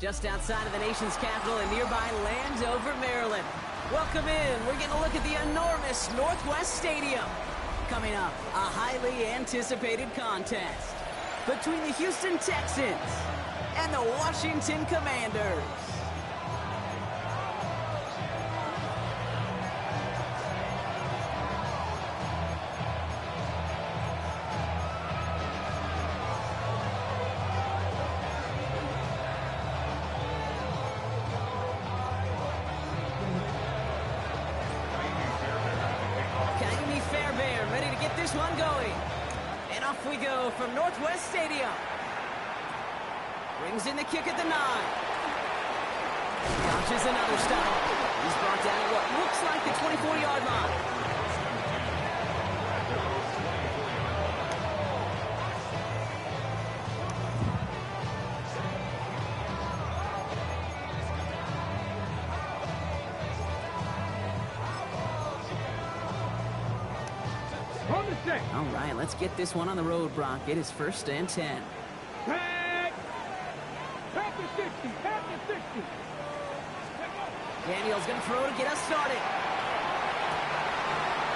just outside of the nation's capital in nearby Landover, Maryland. Welcome in. We're getting a look at the enormous Northwest Stadium. Coming up, a highly anticipated contest between the Houston Texans and the Washington Commanders. One going, and off we go from Northwest Stadium. Brings in the kick at the 9. Launches another stop. He's brought down at what looks like the 24-yard line. All right, let's get this one on the road, Brock. It is 1st and 10. Back to 60, back to 60. Daniel's going to throw to get us started.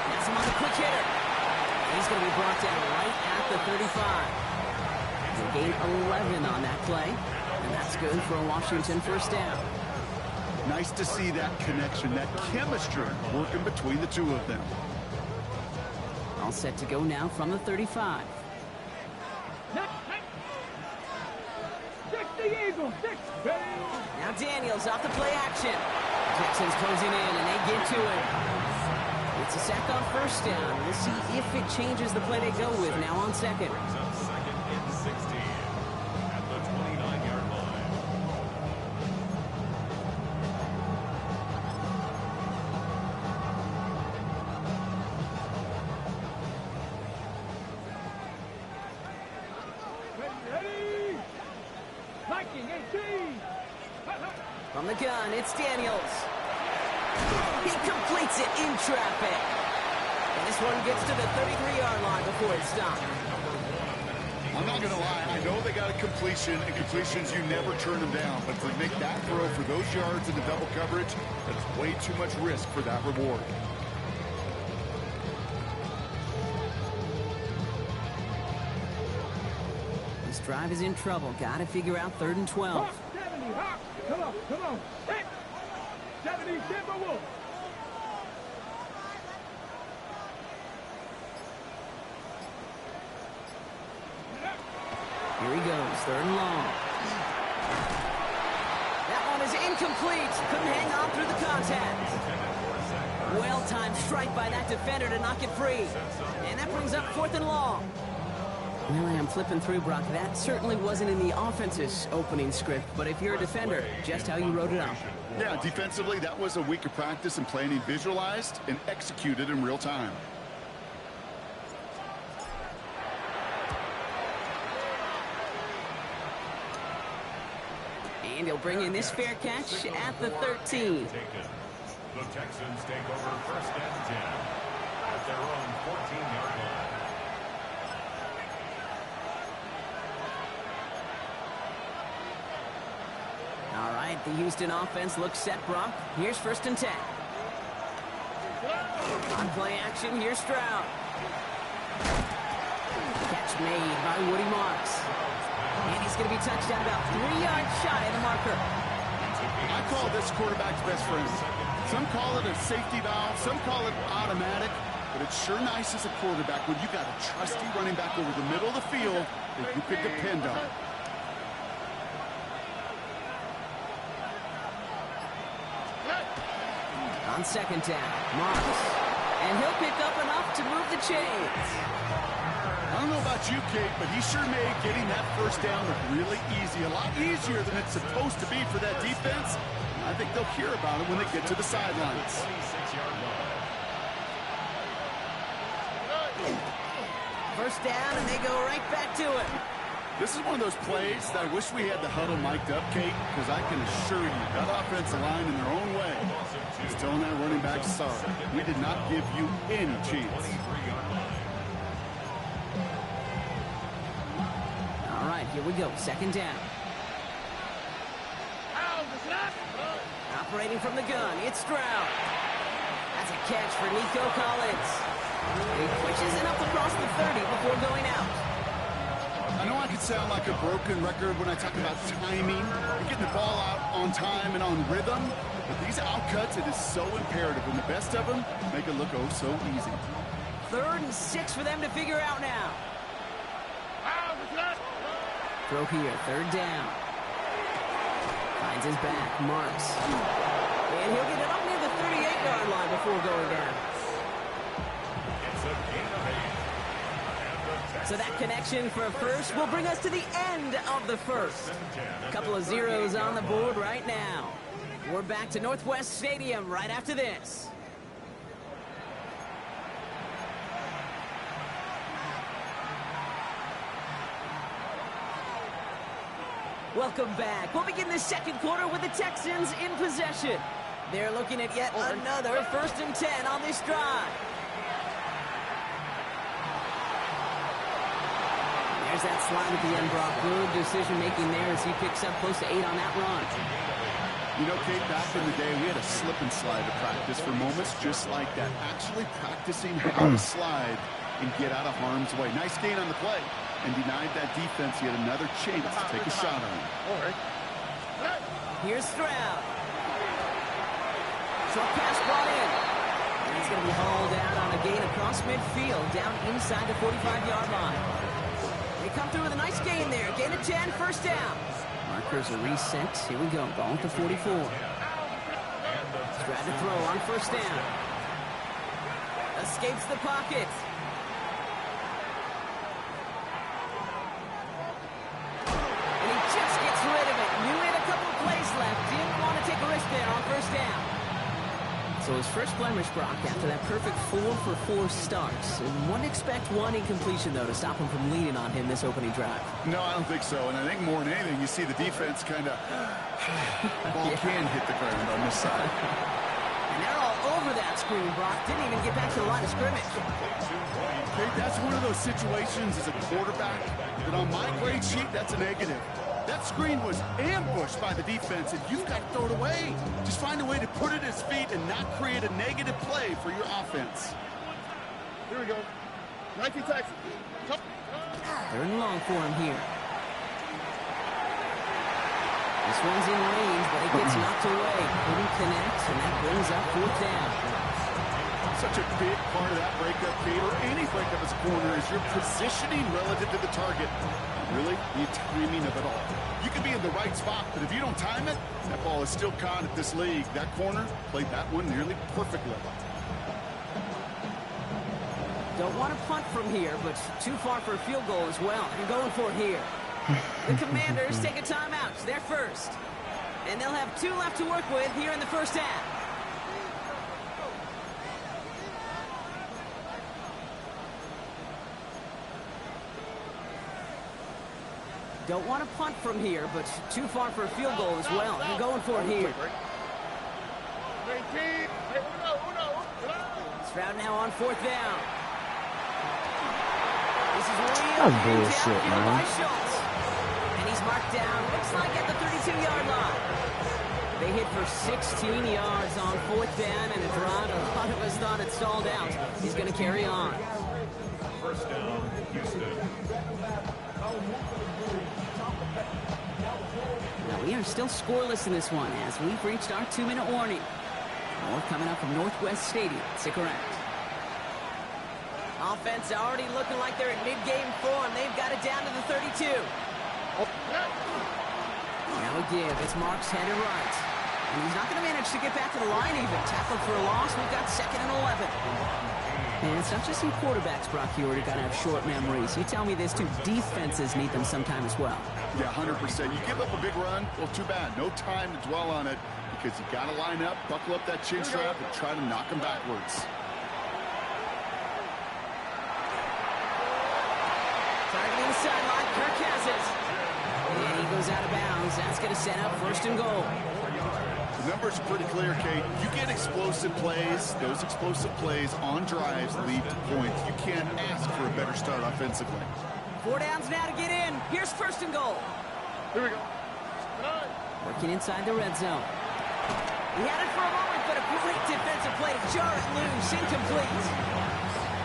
That's him on the quick hitter. He's going to be brought down right at the 35. He'll gain 11 on that play, and that's good for a Washington 1st down. Nice to see that connection, that chemistry working between the two of them. All set to go now from the 35. 60 Eagles, 60. Now Daniels off the play action. Texans closing in, and they get to it. It's a sack on 1st down. We'll see if it changes the play they go with now on 2nd. Second and 16 at the 29-yard line. From the gun, it's Daniels. He completes it in traffic. And this one gets to the 33-yard line before it's stopped. I'm not going to lie. I know they got a completion, and completions, you never turn them down. But to make that throw for those yards in the double coverage, that's way too much risk for that reward. This drive is in trouble. Got to figure out 3rd and 12. Hawk, 70, Hawk. Come on, come on. 70, Timberwolves. Here he goes, 3rd and long. That one is incomplete. Couldn't hang on through the contact. Well-timed strike by that defender to knock it free. And that brings up 4th and long. Well, I'm flipping through, Brock. That certainly wasn't in the offense's opening script, but if you're a defender, just how you wrote it up. Yeah, defensively, that was a week of practice and planning visualized and executed in real time. And he'll bring in this fair catch at the 13. The Texans take over 1st and 10 at their own 14-yard line. All right, the Houston offense looks set, Brock. Here's 1st and 10. On play action, here's Stroud. Catch made by Woody Marks. And he's going to be touched down about 3 yards shy of the marker. I call this quarterback's best friend. Some call it a safety valve, some call it automatic, but it's sure nice as a quarterback when you got a trusty running back over the middle of the field that you could depend on. On 2nd down, Marks. And he'll pick up enough to move the chains. I don't know about you, Kate, but he sure made getting that 1st down look really easy. A lot easier than it's supposed to be for that defense. I think they'll hear about it when they get to the sidelines. 26-yard line. 1st down, and they go right back to it. This is one of those plays that I wish we had the huddle mic'd up, Kate, because I can assure you that offensive line in their own way is telling that running back, sorry, we did not give you any chance. All right, here we go. 2nd down. Operating from the gun, it's Stroud. That's a catch for Nico Collins. He pushes it up across the 30 before going out. I know I could sound like a broken record when I talk about timing and getting the ball out on time and on rhythm, but these outcuts, it is so imperative, and the best of them make it look oh so easy. 3rd and 6 for them to figure out now. Throw here, 3rd down. Finds his back, marks. And he'll get it up near the 38-yard line before going down. It's a gain of 8. So that connection for a first will bring us to the end of the first. A couple of zeros on the board right now. We're back to Northwest Stadium right after this. Welcome back. We'll begin the second quarter with the Texans in possession. They're looking at yet another 1st and 10 on this drive. There's that slide at the end, Brock. Good decision-making there as he picks up close to 8 on that run. You know, Kate, back in the day, we had a slip and slide to practice for moments just like that. Actually practicing how to slide and get out of harm's way. Nice gain on the play. And denied that defense yet another chance to take a shot on him. Here's Stroud. Short pass brought in. And he's going to be hauled out on a gain across midfield, down inside the 45-yard line. They come through with a nice gain there. Gain of 10, 1st down. Markers are reset. Here we go. Ball at the 44. Stroud to throw on 1st down. Escapes the pocket. So his first blemish, Brock, after that perfect 4-for-4 starts. And wouldn't expect one incompletion, though, to stop him from leaning on him this opening drive. No, I don't think so. And I think more than anything, you see the defense kind of ball can hit the ground on this side. And they're all over that screen, Brock. Didn't even get back to the line of scrimmage. Okay, that's one of those situations as a quarterback that on my grade sheet, that's a negative. That screen was ambushed by the defense, and you've got to throw it away. Just find a way to put it at his feet and not create a negative play for your offense. Here we go. 19 Texas. 3rd and long for him here. This one's in range, but it gets knocked away. Couldn't connect, and that brings up 4th down. Such a big part of that breakup, Kate, or any breakup as a corner, is your positioning relative to the target. Really, the timing of it all. You can be in the right spot, but if you don't time it, that ball is still caught at this league. That corner played that one nearly perfectly. Don't want to punt from here, but too far for a field goal as well. And going for it here. The Commanders take a timeout. They're first. And they'll have 2 left to work with here in the first half. Don't want to punt from here, but too far for a field goal as well. They're going for it here. Stroud now on 4th down. This is real bullshit, man. By Schultz. And he's marked down, looks like at the 32-yard line. They hit for 16 yards on 4th down, and a drive a lot of us thought it stalled out. He's going to carry on. 1st down, Houston. Now, we are still scoreless in this one as we've reached our 2-minute warning. More coming up from Northwest Stadium. Stick around. Offense already looking like they're in mid-game form. They've got it down to the 32. Now a give. It's Marks headed right. And he's not going to manage to get back to the line even. Tackled for a loss. We've got 2nd and 11. And it's not just in quarterbacks, Brock, you already got to have short memories. You tell me this, too. Defenses need them sometime as well. Yeah, 100%. You give up a big run, well, too bad. No time to dwell on it because you got to line up, buckle up that chin strap, and try to knock them backwards. Targeting the sideline, Kirk has it. And he goes out of bounds. That's going to set up 1st and goal. The numbers are pretty clear, Kate. You get explosive plays. Those explosive plays on drives lead to points. You can't ask for a better start offensively. 4 downs now to get in. Here's 1st and goal. Here we go. Working inside the red zone. He had it for a moment, but a great defensive play to jar it loose, incomplete.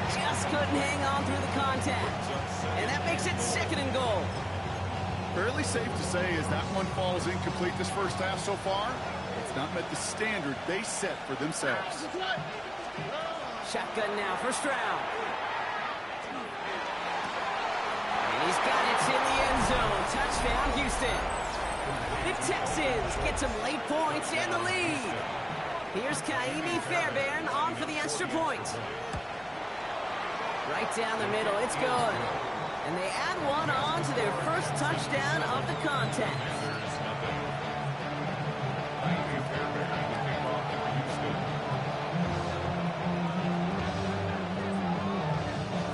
Just couldn't hang on through the contact. And that makes it 2nd and goal. Fairly safe to say as that one falls incomplete this first half so far, it's not met the standard they set for themselves. Shotgun now, first round. And he's got it in the end zone. Touchdown, Houston. The Texans get some late points and the lead. Here's Kaimi Fairbairn on for the extra point. Right down the middle, it's good. And they add one on to their first touchdown of the contest.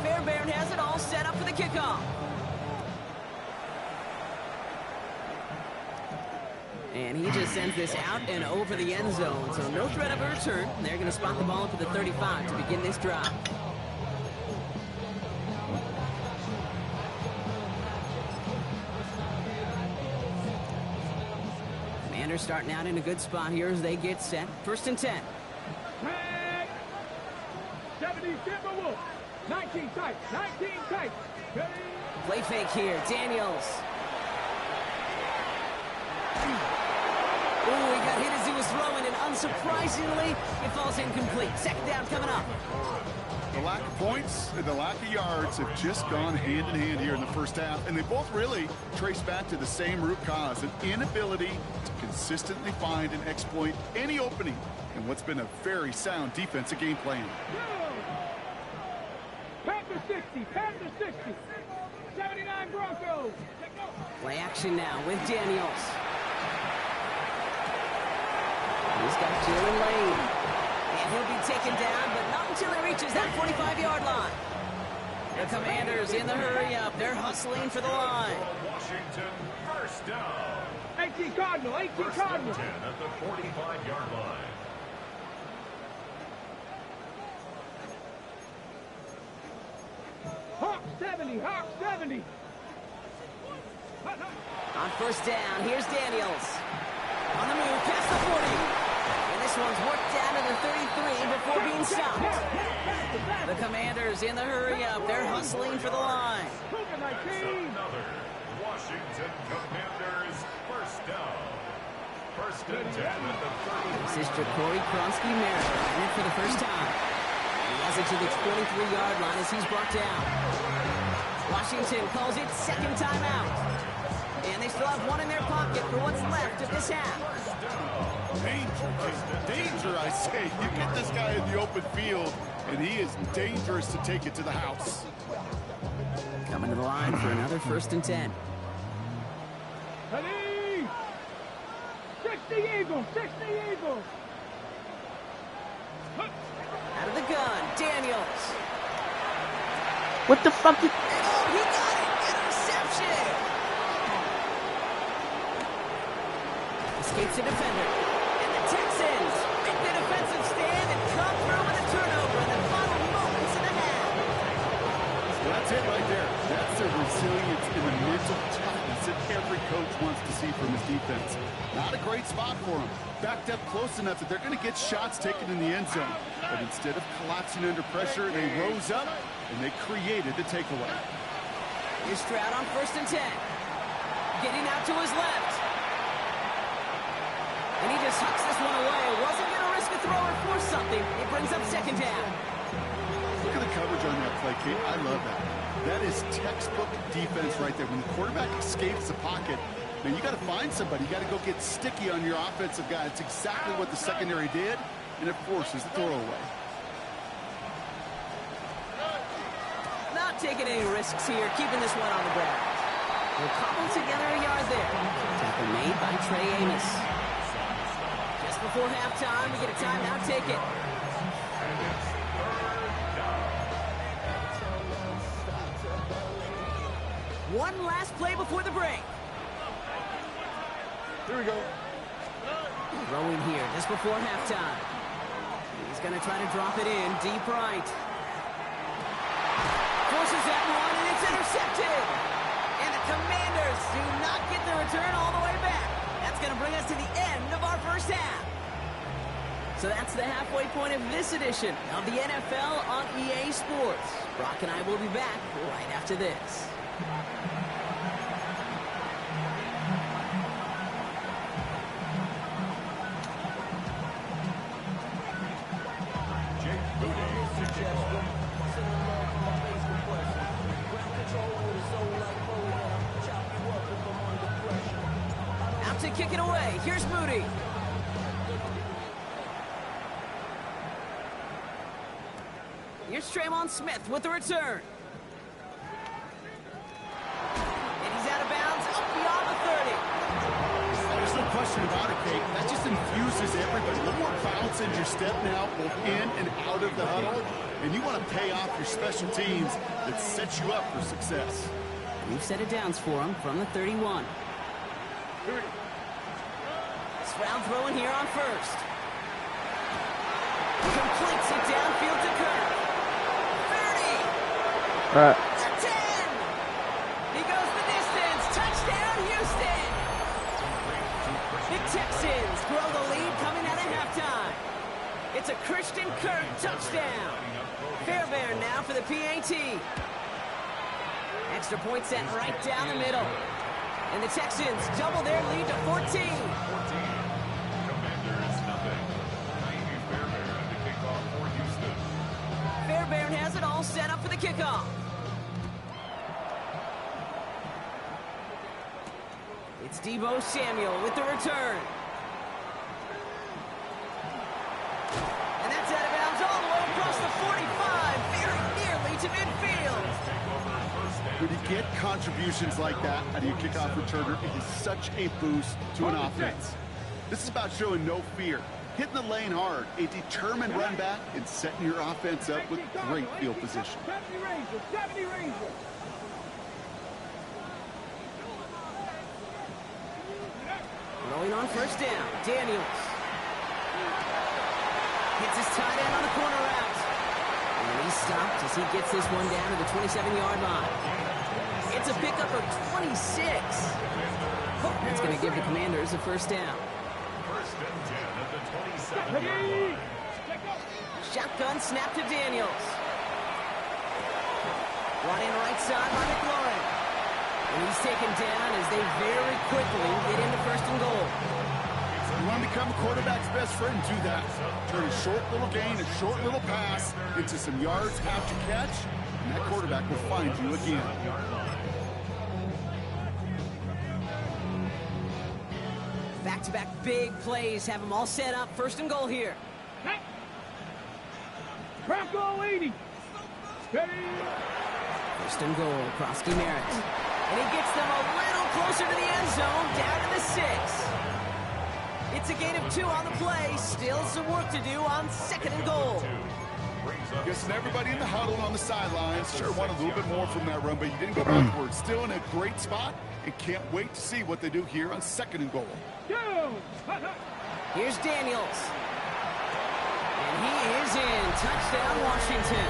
Fairbairn has it all set up for the kickoff. And he just sends this out and over the end zone. So no threat of a return. They're going to spot the ball up at the 35 to begin this drive. Commanders starting out in a good spot here as they get set. 1st and 10. 70 Timberwolves. 19 tight. 19 tight. Play fake here. Daniels. Ooh, he got hit as he was throwing, and unsurprisingly, it falls incomplete. 2nd down coming up. The lack of points and the lack of yards have just gone hand in hand here in the first half, and they both really trace back to the same root cause, an inability to consistently find and exploit any opening in what's been a very sound defensive game plan. Panther 60. Panther 60. 79 Broncos. Play action now with Daniels. He's got Jalen Lane. And he'll be taken down, but not until he reaches that 45-yard line. The Commanders in the hurry-up. They're hustling for the line. Washington, first down. 18 Cardinal. 18 First Cardinal. and 10 at the 45-yard line. Hawk 70. Hawk 70. On 1st down, here's Daniels. On the move, past the 40. And this one's worked down to the 33 before being stopped. The Commanders in the hurry-up. They're hustling for the line. Another Washington Commanders first down. 1st and 10 at the 33. This is Jacory Kronsky-Merritt in it for the first time. He has it to the 23-yard line as he's brought down. Washington calls it 2nd timeout. And they still have one in their pocket for what's left of this half. Danger, I say. You get this guy in the open field, and he is dangerous to take it to the house. Coming to the line for another 1st and 10. Ready? 60 Eagles. 60 Eagles. Out of the gun, Daniels. What the fuck? Oh, he got it! Interception! Escapes a defender. And the Texans make the defensive stand and come through with a turnover in the final moments of the half. Well, that's it right there. That's the resilience and the mental toughness that every coach wants to see from his defense. Not a great spot for him. Backed up close enough that they're going to get shots taken in the end zone. But instead of collapsing under pressure, they rose up and they created the takeaway. Here's Stroud on 1st and 10. Getting out to his left. And he just hucks this one away. Wasn't going to risk a throw or force something. It brings up 2nd down. Look at the coverage on that play, Kate. I love that. That is textbook defense right there. When the quarterback escapes the pocket, man, you got to find somebody. You got to go get sticky on your offensive guy. It's exactly what the secondary did, and it forces the throw away. Not taking any risks here, keeping this one on the ground. We'll cobble together a yard there. Tackle made by Trey Amos. Just before halftime, we get a timeout, take it. One last play before the break. Here we go. Throwing here just before halftime. He's going to try to drop it in deep right. Forces that one, and it's intercepted. And the Commanders do not get the return all the way back. That's going to bring us to the end of our first half. So that's the halfway point of this edition of the NFL on EA Sports. Brock and I will be back right after this. Out to kick it away. Here's Moody. Here's Tremon Smith with the return. And he's out of bounds, up beyond the 30. There's no question about it, Kate. That just infuses everybody. A little more bounce in your step now, both in and out of the huddle. And you want to pay off your special teams that sets you up for success. We've set it downs for him from the 31. Stroud throwing here on first. Completes it downfield to Kirk. 30. The 10. He goes the distance. Touchdown, Houston. The Texans grow the lead coming out of halftime. It's a Christian Kirk touchdown. Fairbairn now for the PAT. Extra point set right down the middle. And the Texans double their lead to 14. Commanders nothing. Fairbairn to kick off for Houston. Fairbairn has it all set up for the kickoff. It's Deebo Samuel with the return. And that's out of bounds all the way across the 45, very nearly to midfield. When you get contributions like that out of your kickoff returner, it is such a boost to an offense. This is about showing no fear, hitting the lane hard, a determined run back, and setting your offense up with great field position. 70 Rangers. Rolling on first down, Daniels. Hits his tight end on the corner route. And he's stopped as he gets this one down to the 27-yard line. It's a pickup of 26. That's going to give the Commanders a first down. First and 10 at the 27-yard line. Shotgun snap to Daniels. Brought in right side by McLaurin. And he's taken down as they very quickly get into first and goal. You want to become a quarterback's best friend, do that. Turn a short little gain, a short little pass into some yards after catch, and that quarterback will find you again. Back-to-back big plays have them all set up. First and goal here. Bronco 80. Steady. First and goal, Krosky Merritt. And he gets them a little closer to the end zone, down to the 6. It's a gain of 2 on the play. Still some work to do on second and goal. Guessing everybody in the huddle on the sidelines sure want a little bit more from that run, but you didn't go backwards. Still in a great spot, and can't wait to see what they do here on second and goal. Here's Daniels. And he is in. Touchdown, Washington.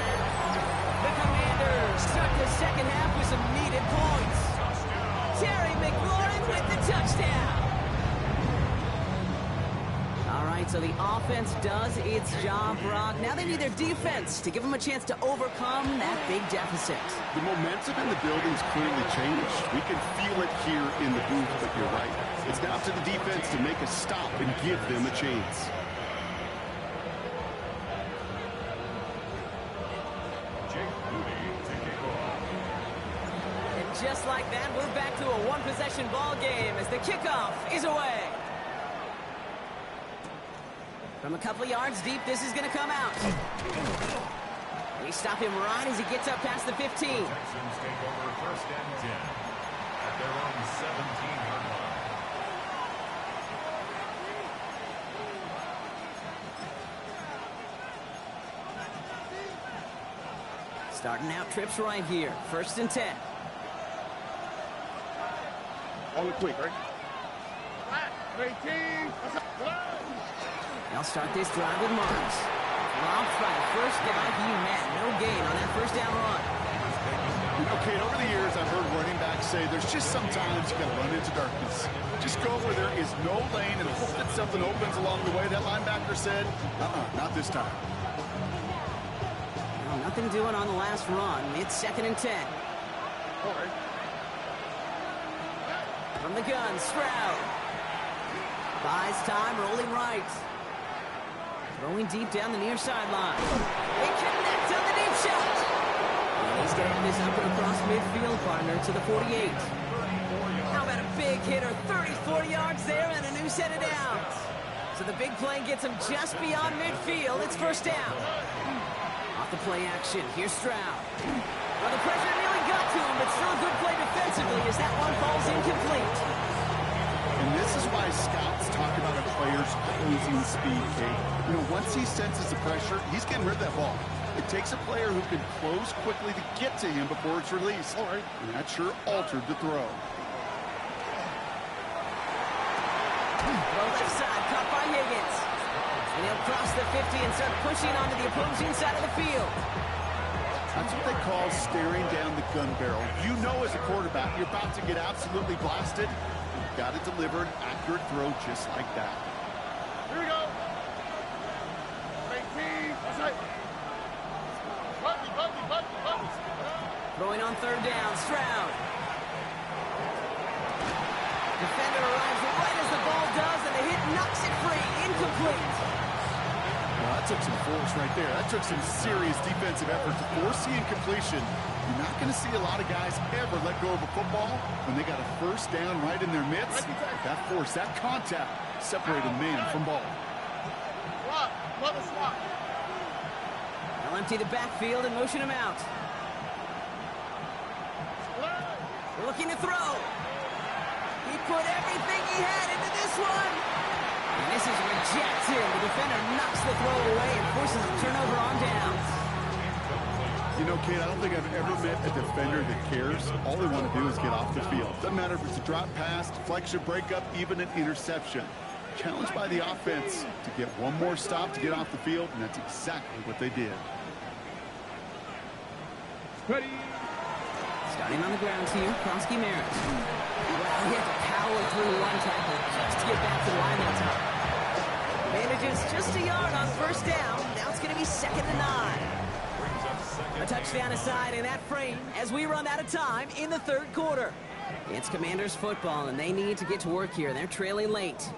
The Commanders start the second half with some needed points. Terry McLaurin with the touchdown. All right, so the offense does its job, Brock. Now they need their defense to give them a chance to overcome that big deficit. The momentum in the building's clearly changed. We can feel it here in the booth, but you're right. It's down to the defense to make a stop and give them a chance. Just like that, we're back to a one-possession ball game as the kickoff is away. From a couple of yards deep, this is going to come out. We stop him right as he gets up past the 15. Texans take over first and 10 at their own 17-yard line. Starting out trips right here. First and 10. Only quick, right? 18. They'll start this drive with Marks. Robbed by the first guy he met. No gain on that first down run. You know, Kate, over the years, I've heard running backs say there's just sometimes you got to run into darkness. Just go where there is no lane and hope that something opens along the way. That linebacker said, not this time. Well, nothing doing on the last run. It's 2nd and 10. All right. From the gun, Stroud. Buys time, rolling right. Throwing deep down the near sideline. They connect on the deep shot. And he's going to have this up and across midfield, partner, to the 48. How about a big hitter? 34 yards there and a new set of downs. So the big play gets him just beyond midfield. It's 1st down. Off the play action. Here's Stroud. Well, the pressure nearly got to him, but still a good play defensively as that one falls incomplete. And this is why scouts talk about a player's closing speed, Kate. You know, once he senses the pressure, he's getting rid of that ball. It takes a player who can close quickly to get to him before it's released. All right. And that sure altered the throw. Well, left side, caught by Higgins. And he'll cross the 50 and start pushing onto the opposing side of the field. That's what they call staring down the gun barrel. You know as a quarterback, you're about to get absolutely blasted. You've got to deliver an accurate throw just like that. Here we go. Make me. That's right. Button. Throwing on 3rd down, Stroud. Defender arrives right as the ball does, and the hit knocks it free. Incomplete. Well, that took some force right there. That took some serious defensive effort to force the incompletion. You're not going to see a lot of guys ever let go of a football when they got a 1st down right in their midst. That force, that contact, separated man from ball. Swap. Mother swap. They'll empty the backfield and motion him out. Looking to throw. He put everything he had into this one. And this is rejected. The defender knocks the throw away and forces a turnover on downs. You know, Kate, I don't think I've ever met a defender that cares. All they want to do is get off the field. Doesn't matter if it's a drop pass, deflection, breakup, even an interception. Challenged by the offense to get one more stop to get off the field, and that's exactly what they did. Ready. Starting on the ground here, Kronsky Merritt. Well, he had to power through one tackle just to get back to the line that time. Manages just a yard on 1st down. Now it's going to be 2nd and 9. A touchdown aside in that frame as we run out of time in the 3rd quarter. It's Commanders football, and they need to get to work here. They're trailing late.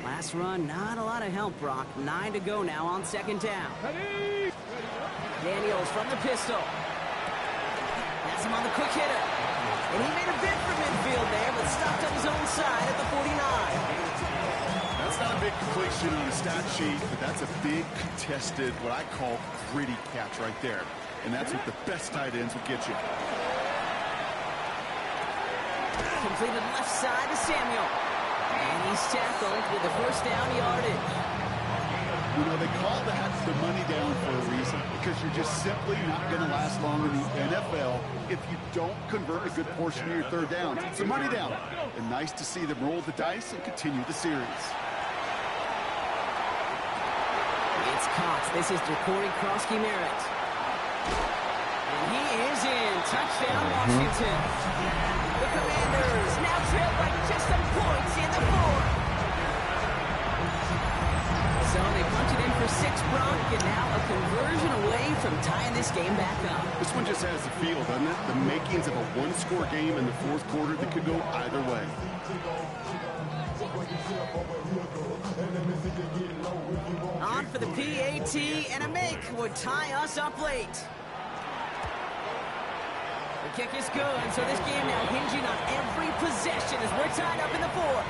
Last run, not a lot of help, Brock. 9 to go now on 2nd down. Ready. Daniels from the pistol. Has him on the quick hitter. And he made a bid for midfield there, but stopped on his own side at the 49. That's not a big completion on the stat sheet, but that's a big contested, what I call gritty catch right there. And that's what the best tight ends will get you. Completed left side to Samuel. And he's tackled with the 1st down yardage. You know, they call that the money down for a reason, because you're just simply not going to last long in the NFL if you don't convert a good portion of your 3rd downs. It's a money down. And nice to see them roll the dice and continue the series. It's caught. This is Jacory Kronsky Merritt. And he is in. Touchdown, Washington. The Commanders now trail by just some points in the 4th. So they punch it in for 6, Brock, and now a conversion away from tying this game back up. This one just has the feel, doesn't it? The makings of a one-score game in the 4th quarter that could go either way. On for the PAT, and a make would tie us up late. The kick is good, so this game now hinging on every possession as we're tied up in the 4th.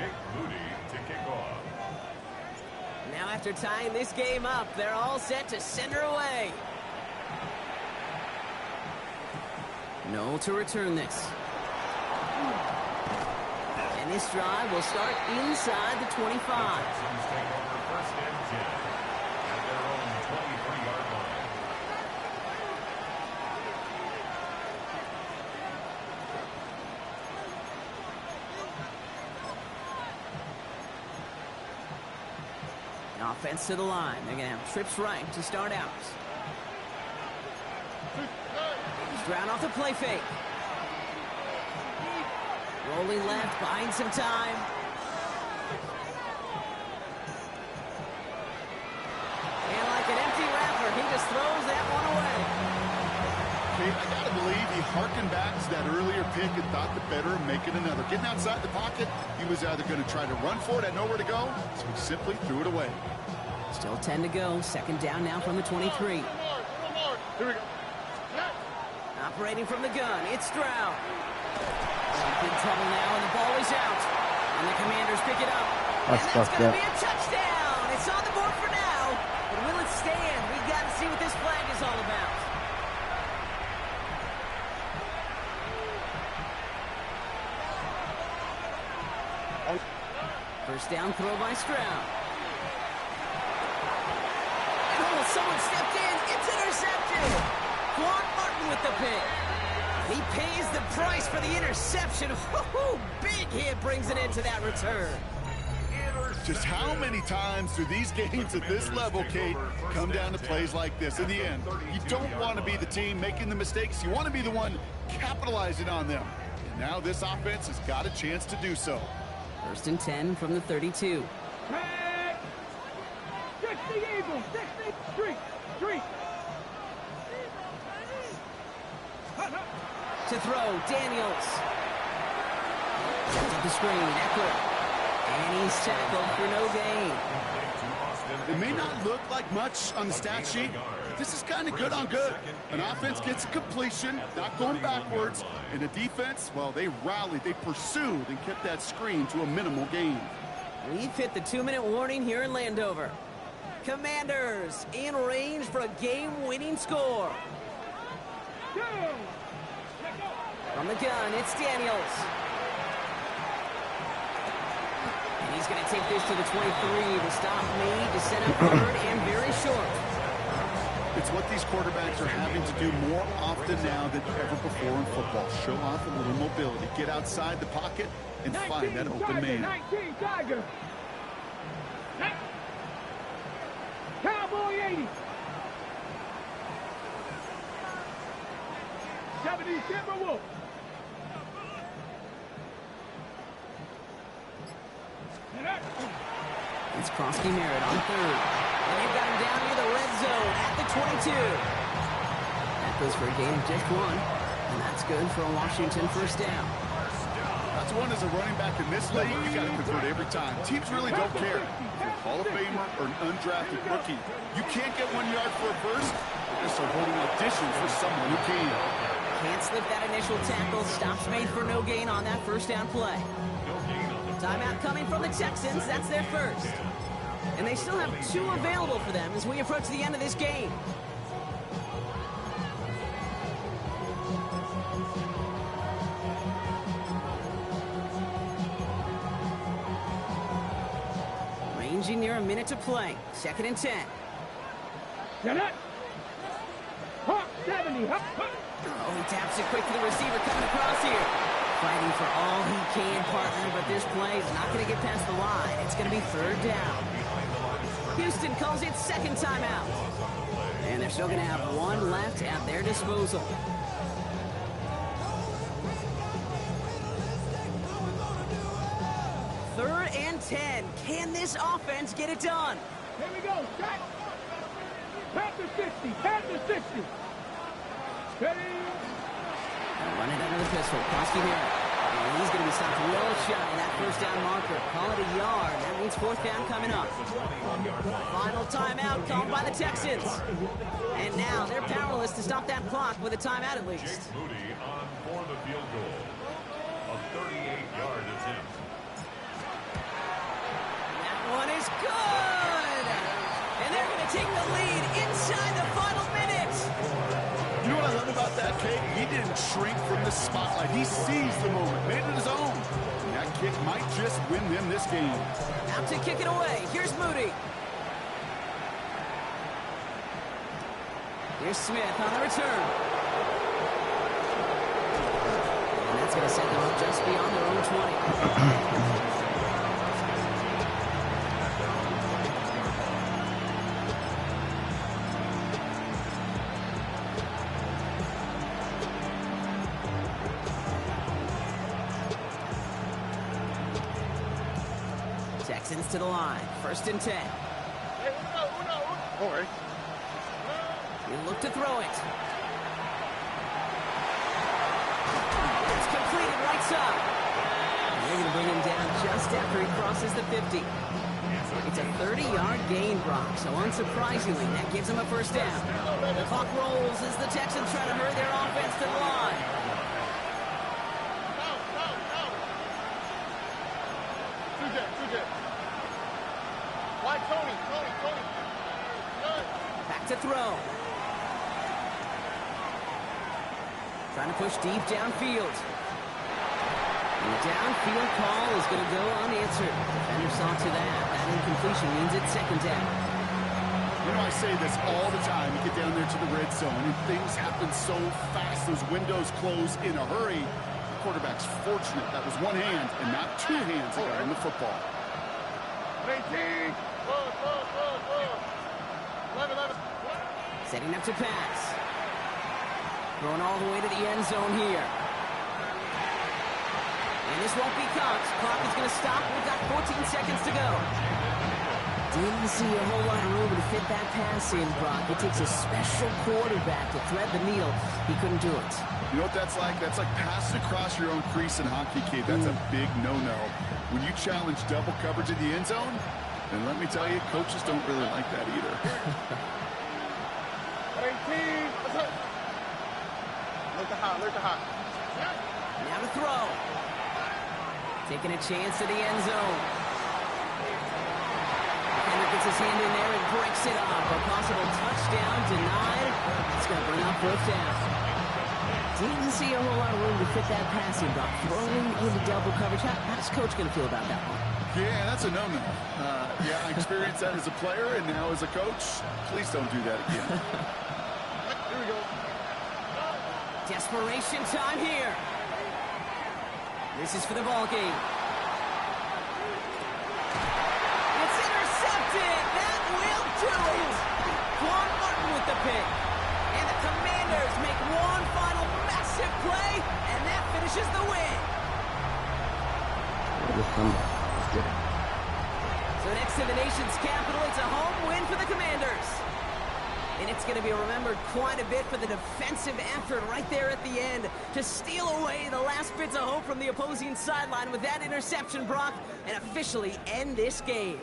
Jake Moody to kick off. Now after tying this game up, they're all set to center away. Noel to return this. And this drive will start inside the 25. Texans take over first and 10 at their own 23-yard line. Offense to the line. They're going to have trips right to start out. Stroud off the play fake. Rolling left, buying some time. And like an empty wrapper, he just throws that one away. I gotta believe he harkened back to that earlier pick and thought the better of making another. Getting outside the pocket, he was either going to try to run for it, had nowhere to go, so he simply threw it away. Still 10 to go. Second down now from the 23. Here we go. Operating from the gun, it's Stroud. Deep in trouble now, and the ball is out. And the Commanders pick it up. That's and that's going to be a touchdown. It's on the board for now. But will it stand? We've got to see what this flag is all about. First down throw by Stroud. Oh, someone stepped in. It's intercepted. Quan Martin with the pick. He pays the price for the interception. Woo-hoo, big hit brings it into that return. Just how many times do these games at this level, Kate, come down to plays like this? In the end, you don't want to be the team making the mistakes. You want to be the one capitalizing on them. And now this offense has got a chance to do so. First and 10 from the 32. Hey! 60 Eagles, 60 street. To throw, Daniels. Sends up the screen, Eckler. And he's tackled for no gain. It may not look like much on the stat sheet, but this is kind of good on good. An offense gets a completion, not going backwards, and a defense, well, they rallied, they pursued, and kept that screen to a minimal gain. We've hit the 2-minute warning here in Landover. Commanders in range for a game-winning score. From the gun, it's Daniels. And he's going to take this to the 23. The stop made to set up third and very short. It's what these quarterbacks are having to do more often now than ever before in football. Show off a little mobility, get outside the pocket, and find that open man. 19 Tiger. Cowboy 80. 70 Timberwolf. It's Krosky Merritt on third. And they've got him down near the red zone at the 22. That goes for a gain of just one. And that's good for a Washington first down. That's one as a running back in this league, you got to convert every time. Teams really don't care if you're a Hall of Famer or an undrafted rookie. You can't get 1 yard for a first, they're just holding auditions for someone who can. Can't slip that initial tackle. Stops made for no gain on that first down play. Timeout coming from the Texans. That's their first. And they still have 2 available for them as we approach the end of this game. Ranging near a minute to play. Second and 10. Get it. Hawk 70. Hawk. Oh, he taps it quick to the receiver coming across here. Fighting for all he can, partner, but this play is not going to get past the line. It's going to be third down. Houston calls it second timeout. And they're still going to have 1 left at their disposal. Third and 10. Can this offense get it done? Here we go. Shot. Panther 60. Panther 60. Steady. Run it under the pistol. Krosky Merritt. And he's going to be stopped well shy of that first down marker. Call it a yard. That means fourth down coming up. Final timeout called by the Texans. And now they're powerless to stop that clock with a timeout at least. Jake Moody on for the field goal. A 38-yard attempt. take the lead inside the final minute. You know what I love about that, Kate? He didn't shrink from the spotlight. He seized the moment, made it his own. And that kick might just win them this game. Out to kick it away. Here's Moody. Here's Smith on the return. And that's going to set them up just beyond their own 20. Texans to the line. 1st and 10. All right. He'll look to throw it. It's completed right side. They're going to bring him down just after he crosses the 50. It's a 30-yard gain, Brock, so unsurprisingly, that gives him a 1st down. The clock rolls as the Texans try to hurry their offense to the line. Back to throw. Trying to push deep downfield. And the downfield call is going to go unanswered. Defender saw to that. That incompletion means it's 2nd down. You know, I say this all the time. You get down there to the red zone, and things happen so fast. Those windows close in a hurry. The quarterback's fortunate. That was one hand and not two hands that got him the football. 18. Setting up to pass. Going all the way to the end zone here. And this won't be caught. Clock is going to stop. We've got 14 seconds to go. Didn't see a whole lot of room to fit that pass in, Brock. It takes a special quarterback to thread the needle. He couldn't do it. You know what that's like? That's like passing across your own crease in hockey, kid. That's a big no-no. When you challenge double coverage in the end zone, then let me tell you, coaches don't really like that either. 18. Look at hot. Now to throw. Taking a chance to the end zone. Defender gets his hand in there and breaks it up. A possible touchdown denied. It's going to bring up 4th down. Didn't see a whole lot of room to fit that passing, but throwing into double coverage. How's Coach going to feel about that one? Yeah, that's a no-no. Yeah, I experienced that as a player, and now as a coach, please don't do that again. Here we go. Desperation time here. This is for the ball game. It's intercepted. That will do it. Quan Martin with the pick. And the Commanders make one final massive play, and that finishes the win. So next to the nation's capital, it's a home win for the Commanders. And it's going to be remembered quite a bit for the defensive effort right there at the end to steal away the last bits of hope from the opposing sideline with that interception, Brock, and officially end this game.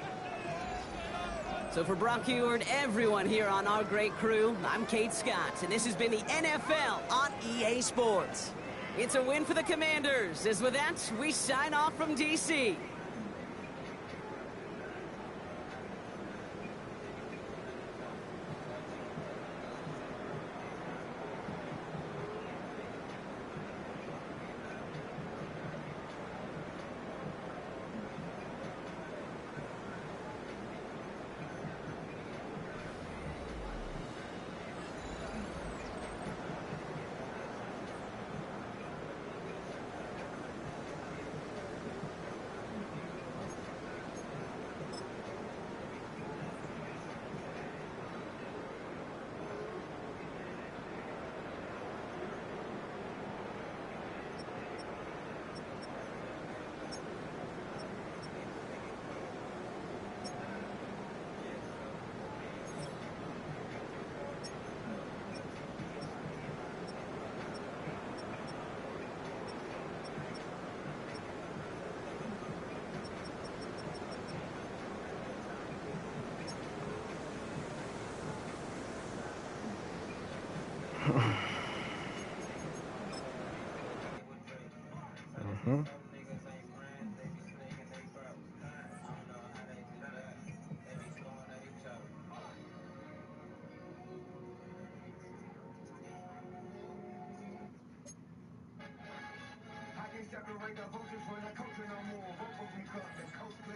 So for Brock Huard, everyone here on our great crew, I'm Kate Scott, and this has been the NFL on EA Sports. It's a win for the Commanders, as with that, we sign off from D.C. like the vultures when I coach no more. Both of them cut, the coach